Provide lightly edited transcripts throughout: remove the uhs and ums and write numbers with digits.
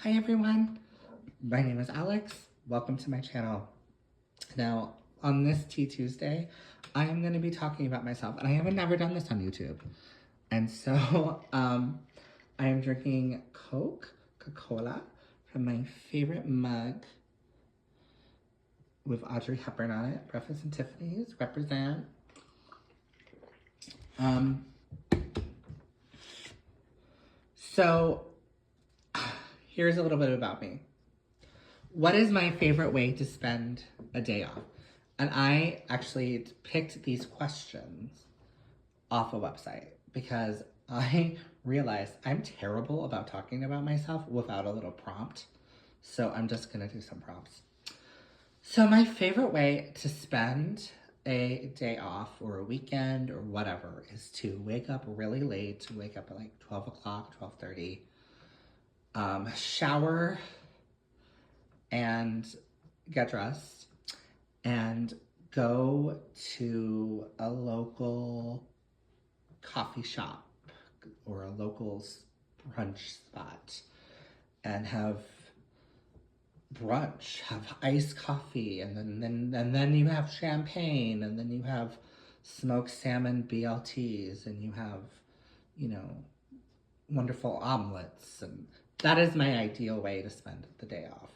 Hi everyone, my name is Alex. Welcome to my channel. Now, on this Tea Tuesday, I am going to be talking about myself, and I haven't never done this on YouTube. And so, I am drinking Coca-Cola from my favorite mug with Audrey Hepburn on it. Breakfast and Tiffany's, represent. So, here's a little bit about me. What is my favorite way to spend a day off? And I actually picked these questions off a website because I realized I'm terrible about talking about myself without a little prompt. So I'm just gonna do some prompts. So my favorite way to spend a day off or a weekend or whatever is to wake up really late, wake up at like 12 o'clock, 12:30, shower and get dressed and go to a local coffee shop or a local brunch spot and have brunch, have iced coffee, and then you have champagne, and then you have smoked salmon BLTs, and you have, you know, wonderful omelets, and that is my ideal way to spend the day off.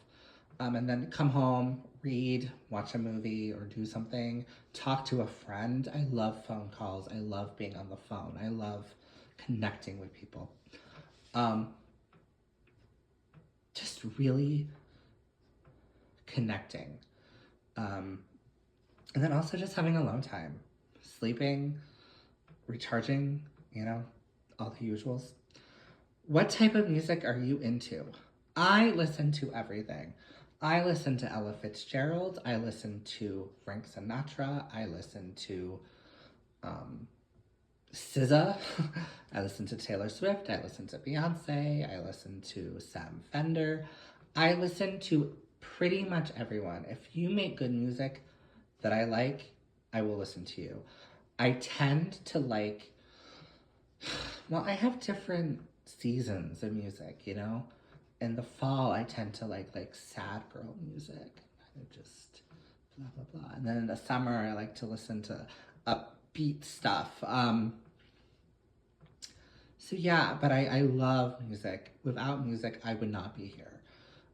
And then come home, read, watch a movie, or do something, talk to a friend. I love phone calls. I love being on the phone. I love connecting with people. Just really connecting. And then also just having alone time. Sleeping, recharging, you know, all the usuals. What type of music are you into? I listen to everything. I listen to Ella Fitzgerald. I listen to Frank Sinatra. I listen to SZA. I listen to Taylor Swift. I listen to Beyonce. I listen to Sam Fender. I listen to pretty much everyone. If you make good music that I like, I will listen to you. I tend to like, well, I have different seasons of music, you know? In the fall, I tend to like sad girl music, kind of just blah, blah, blah. And then in the summer, I like to listen to upbeat stuff. So yeah, but I love music. Without music, I would not be here.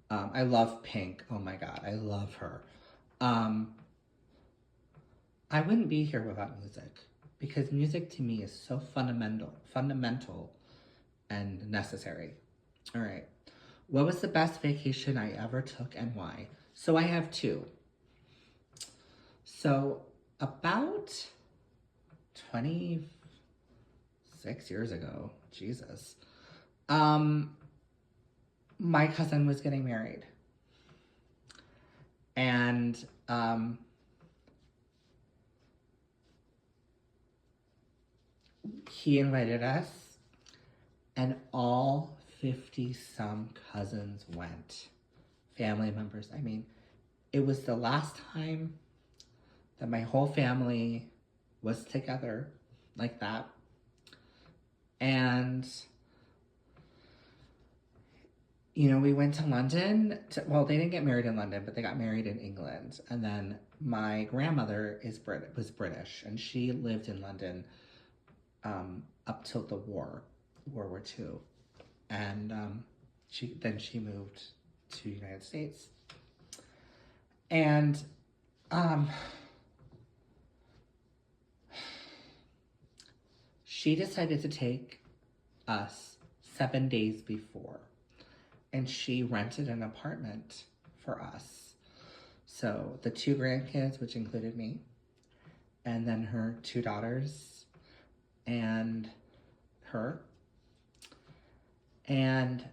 I love Pink. Oh my God, I love her. I wouldn't be here without music because music to me is so fundamental and necessary. All right. What was the best vacation I ever took and why? So I have two. So about 26 years ago, Jesus, my cousin was getting married. And he invited us, and all 50-some cousins went. Family members. I mean, it was the last time that my whole family was together like that. And, you know, we went to London. Well, they didn't get married in London, but they got married in England. And then my grandmother was British, and she lived in London up till the World War II. And she moved to the United States. And she decided to take us 7 days before, and she rented an apartment for us. So the two grandkids, which included me, and then her two daughters and her. And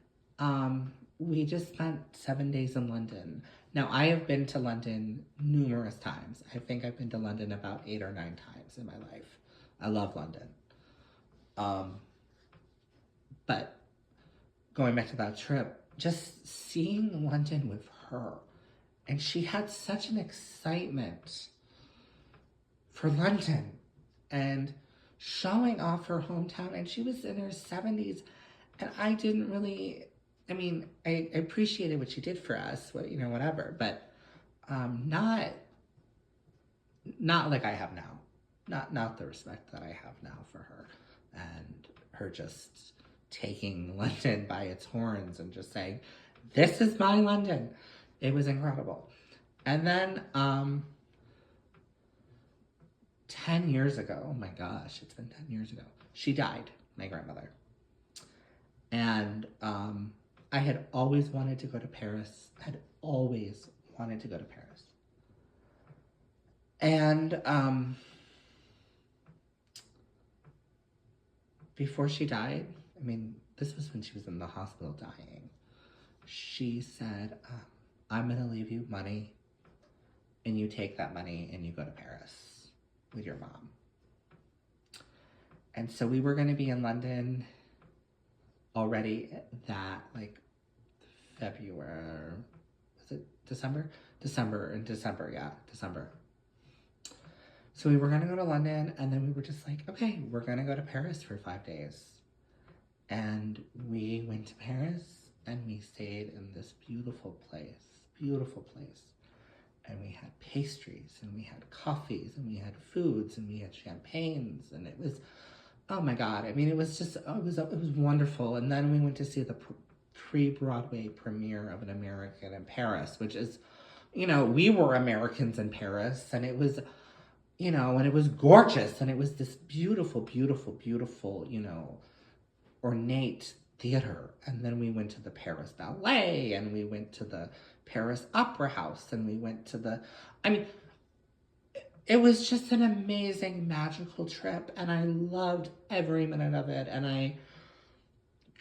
we just spent 7 days in London. Now, I have been to London numerous times. I think I've been to London about 8 or 9 times in my life. I love London. But going back to that trip, just seeing London with her, and she had such an excitement for London and showing off her hometown, and she was in her 70s, and I didn't really I mean, I appreciated what she did for us, you know, whatever, but not like I have now. Not the respect that I have now for her, and her just taking London by its horns and just saying, "This is my London." It was incredible. And then 10 years ago, oh my gosh, it's been 10 years ago, she died, my grandmother. And I had always wanted to go to Paris. Had always wanted to go to Paris. And before she died, I mean, this was when she was in the hospital dying, she said, I'm going to leave you money, and you take that money and you go to Paris with your mom. And so we were going to be in London already that, like, February, was it December? December. So we were going to go to London, and then we were just like, okay, we're going to go to Paris for 5 days. And we went to Paris, and we stayed in this beautiful place. And we had pastries, and we had coffees, and we had foods, and we had champagnes, and it was, oh my God. I mean, it was just, it was wonderful. And then we went to see the pre-Broadway premiere of An American in Paris, which is, you know, we were Americans in Paris, and it was, you know, and it was gorgeous, and it was this beautiful, you know, ornate theater. And then we went to the Paris Ballet, and we went to the Paris Opera House, and we went to it was just an amazing, magical trip, and I loved every minute of it, and I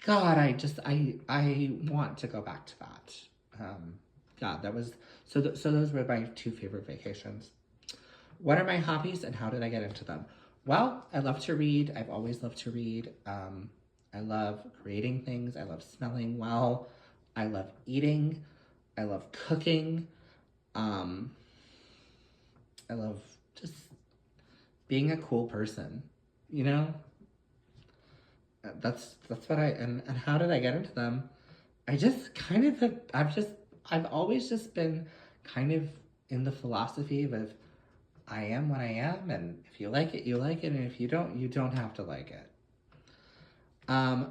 want to go back to that. That was, so those were my 2 favorite vacations. What are my hobbies and how did I get into them? Well, I love to read. I've always loved to read. I love creating things. I love smelling well. I love eating. I love cooking. I love just being a cool person, you know? That's what and how did I get into them? I just kind of, I've always just been kind of in the philosophy of I am what I am, and if you like it, you like it, and if you don't have to like it.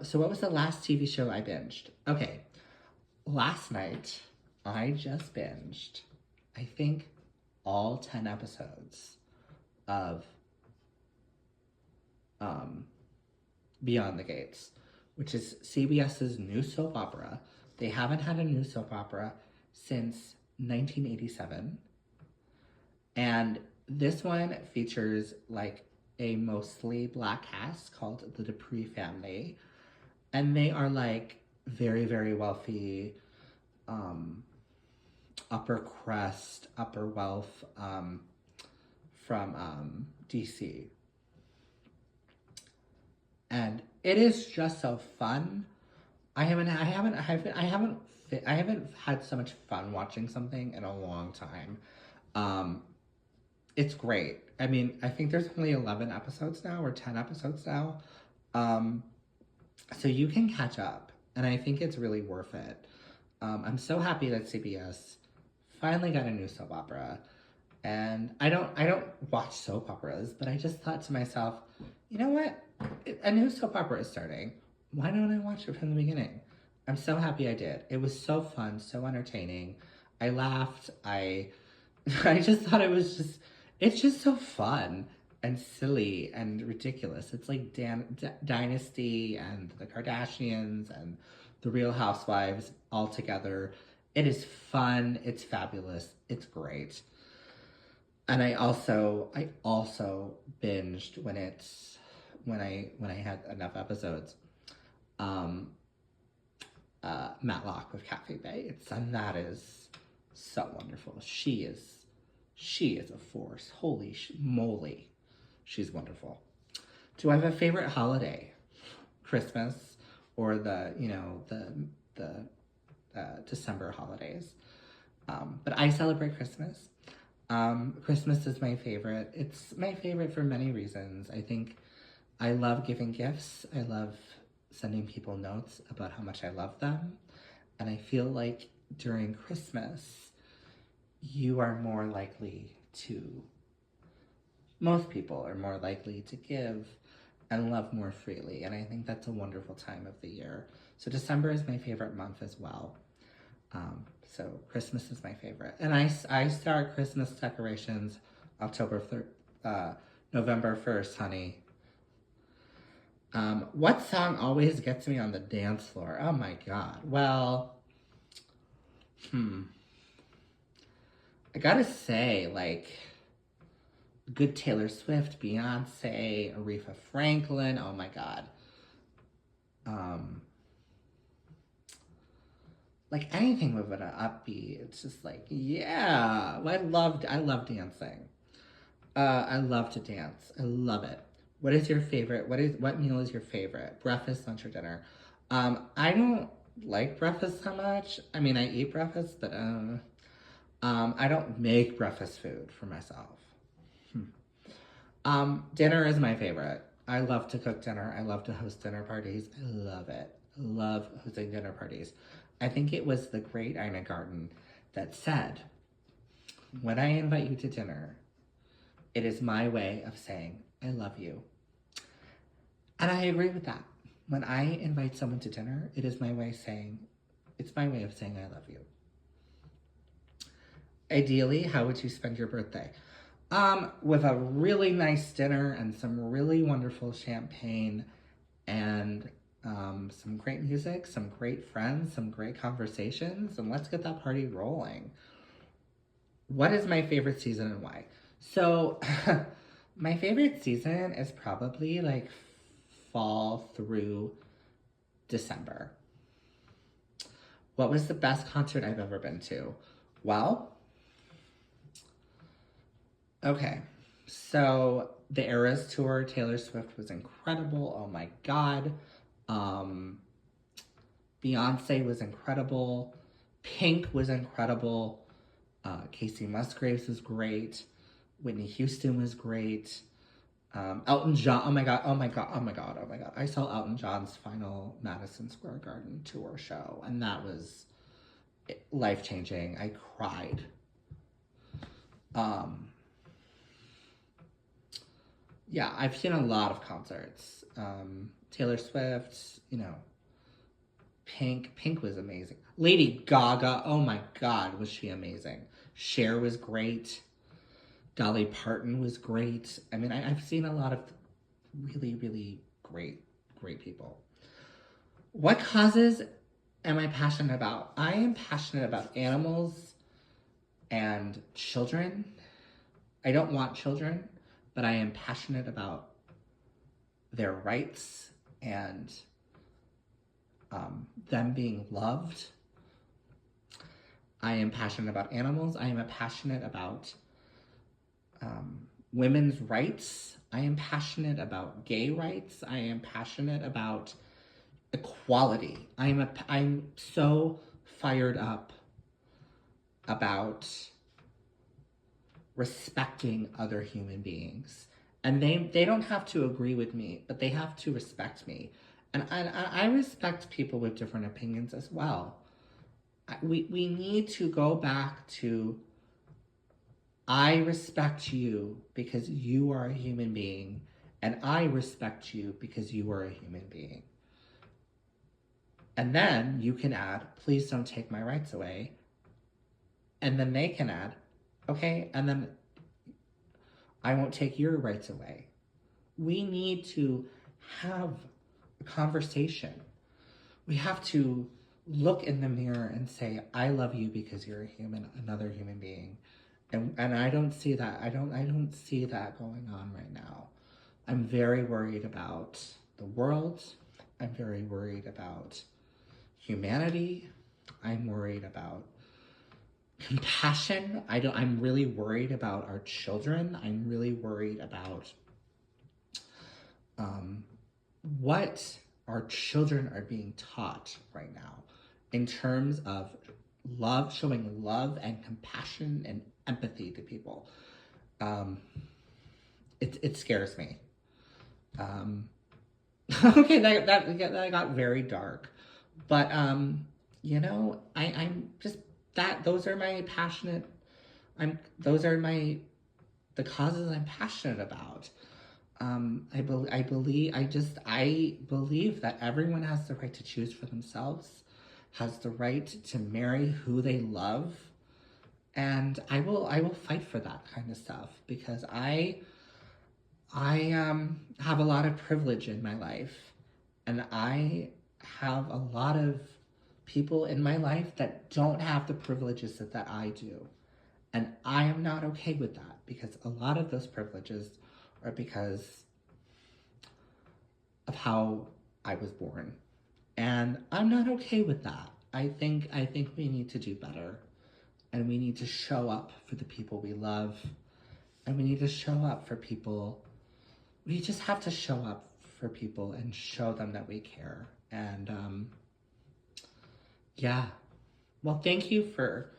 So what was the last TV show I binged? Okay, last night I just binged, I think, all 10 episodes of Beyond the Gates, which is CBS's new soap opera. They haven't had a new soap opera since 1987. And this one features like a mostly Black cast called the Dupree family. And they are like very, very wealthy, upper crust, upper wealth from DC. And it is just so fun. I haven't had so much fun watching something in a long time. It's great. I mean, I think there's only 11 episodes now, or 10 episodes now. So you can catch up, and I think it's really worth it. I'm so happy that CBS finally got a new soap opera. And I don't watch soap operas, but I just thought to myself, you know what? A new soap opera is starting. Why don't I watch it from the beginning? I'm so happy I did. It was so fun, so entertaining. I laughed. I just thought it's just so fun and silly and ridiculous. It's like Dynasty and the Kardashians and the Real Housewives all together. It is fun. It's fabulous. It's great. And I also binged when I had enough episodes. Matlock with Kathy Bates, and that is so wonderful. She is a force. Holy moly, she's wonderful. Do I have a favorite holiday? Christmas or the December holidays. But I celebrate Christmas. Christmas is my favorite. It's my favorite for many reasons. I think I love giving gifts. I love sending people notes about how much I love them. And I feel like during Christmas, you are more likely to, most people are more likely to give and love more freely. And I think that's a wonderful time of the year. So December is my favorite month as well. So Christmas is my favorite. And I start Christmas decorations November 1st, honey. What song always gets me on the dance floor? Oh my God. Well, I gotta say, like, good Taylor Swift, Beyonce, Aretha Franklin. Oh my God. Like anything with an upbeat, it's just like, yeah. I love dancing. I love to dance. I love it. What is your favorite? What meal is your favorite? Breakfast, lunch, or dinner? I don't like breakfast so much. I mean, I eat breakfast, but I don't make breakfast food for myself. Dinner is my favorite. I love to cook dinner. I love to host dinner parties. I love it. I love hosting dinner parties. I think it was the great Ina Garten that said, when I invite you to dinner, it is my way of saying, I love you. And I agree with that. When I invite someone to dinner, it is my way of saying, I love you. Ideally, how would you spend your birthday? With a really nice dinner and some really wonderful champagne and some great music, some great friends, some great conversations, and let's get that party rolling. What is my favorite season and why? So, my favorite season is probably like fall through December. What was the best concert I've ever been to? Well, okay, so the Eras Tour, Taylor Swift was incredible. Oh my God. Beyonce was incredible. Pink was incredible. Casey Musgraves was great. Whitney Houston was great. Elton John, oh my God. I saw Elton John's final Madison Square Garden tour show, and that was life-changing. I cried. Yeah, I've seen a lot of concerts. Taylor Swift, Pink was amazing. Lady Gaga, oh my God, was she amazing. Cher was great. Dolly Parton was great. I mean, I've seen a lot of really, really great people. What causes am I passionate about? I am passionate about animals and children. I don't want children, but I am passionate about their rights and them being loved. I am passionate about animals. I am passionate about women's rights. I am passionate about gay rights. I am passionate about equality. I'm so fired up about respecting other human beings. And they don't have to agree with me, but they have to respect me. And I respect people with different opinions as well. We need to go back to, I respect you because you are a human being, and I respect you because you are a human being. And then you can add, please don't take my rights away. And then they can add, okay, and then I won't take your rights away. We need to have a conversation. We have to look in the mirror and say, I love you because you're a human, another human being. And I don't see that. I don't see that going on right now. I'm very worried about the world. I'm very worried about humanity. I'm worried about compassion. I'm really worried about our children. I'm really worried about what our children are being taught right now in terms of love, showing love and compassion and empathy to people. It scares me. Okay, that got very dark, but you know, I'm just that those are my passionate those are my the causes I'm passionate about. I believe that everyone has the right to choose for themselves, has the right to marry who they love, and I will fight for that kind of stuff because I have a lot of privilege in my life, and I have a lot of people in my life that don't have the privileges that I do. And I am not okay with that because a lot of those privileges are because of how I was born. And I'm not okay with that. I think we need to do better. And we need to show up for the people we love. And we need to show up for people. We just have to show up for people and show them that we care. And yeah. Well, thank you for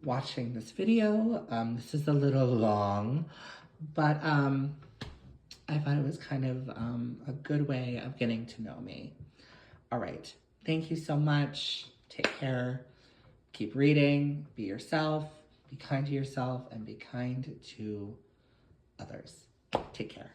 watching this video. This is a little long, but I thought it was kind of a good way of getting to know me. All right. Thank you so much. Take care. Keep reading. Be yourself. Be kind to yourself and be kind to others. Take care.